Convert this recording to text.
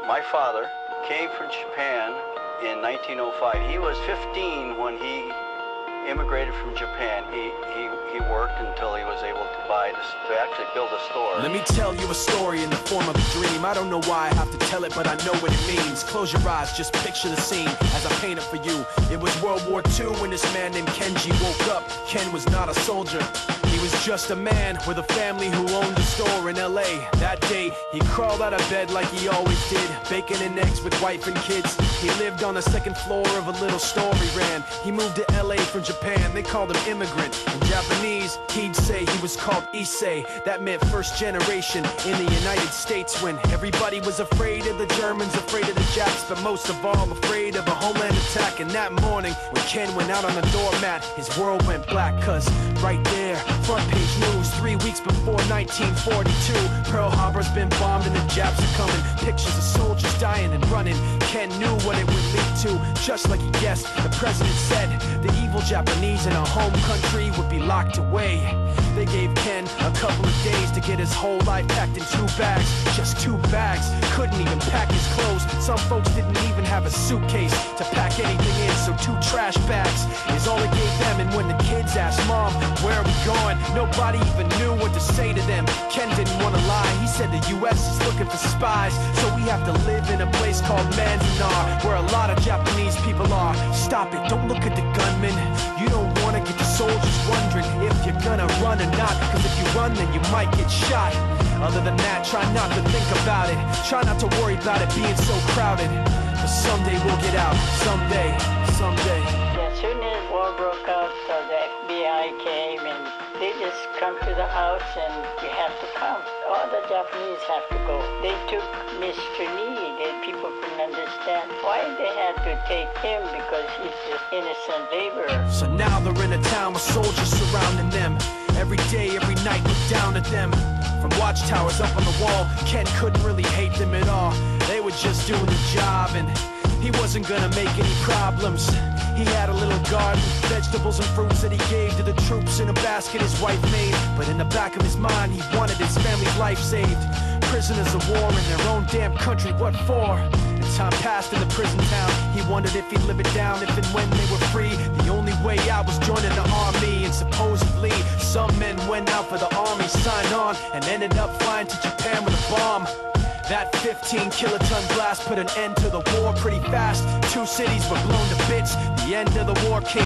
My father came from Japan in 1905. He was 15 when he immigrated from Japan. He worked until he was able to actually build a store. Let me tell you a story in the form of a dream. I don't know why I have to tell it, but I know what it means. Close your eyes, just picture the scene as I paint it for you. It was World War II when this man named Kenji woke up. Ken was not a soldier. He was just a man with a family who owned a store in LA. That day, he crawled out of bed like he always did, bacon and eggs with wife and kids. He lived on the second floor of a little store he ran. He moved to LA from Japan, they called him immigrant. In Japanese, he'd say he was called Issei. That meant first generation in the United States, when everybody was afraid of the Germans, afraid of the Japs, but most of all afraid of a homeland attack. And that morning, when Ken went out on the doormat, his world went black, cause right there, front page news, 3 weeks before 1942, Pearl Harbor's been bombed and the Japs are coming. Pictures of soldiers dying and running. Ken knew what it would lead to, just like he guessed. The president said the evil Japanese in our home country would be locked away. They gave Ken a couple of days to get his whole life packed in 2 bags. Just 2 bags, couldn't even pack his clothes. Some folks didn't even have a suitcase to pack anything in, so 2 trash bags is all it gave them. And when the kids asked Mom, where are we going, nobody even knew what to say to them. Ken didn't want to lie, he said the US is looking for spies, so we have to live in a place called Manzanar, where a lot of Japanese people are. Stop it, don't look at the gunman. You don't want to get the soldiers wondering if you're gonna run or not, cause if you run then you might get shot. Other than that, try not to think about it. Try not to worry about it being so crowded, cause someday we'll get out. Someday. As soon as war broke out, the FBI came and they just come to the house and you have to come. All the Japanese have to go. They took Mr. Need and people couldn't understand why they had to take him, because he's just innocent laborer. So now they're in a town with soldiers surrounding them. Every day, every night, look down at them. From watchtowers up on the wall, Ken couldn't really hate them at all. They were just doing the job and he wasn't gonna make any problems. He had a little garden, vegetables and fruits that he gave to the troops in a basket his wife made. But in the back of his mind, he wanted his family's life saved. Prisoners of war in their own damn country, what for? As time passed in the prison town, he wondered if he'd live it down if and when they were free. The only way out was joining the army, and supposedly some men went out for the army, signed on, and ended up flying to Japan with a bomb. That 15-kiloton blast put an end to the war pretty fast. 2 cities were blown to bits. The end of the war came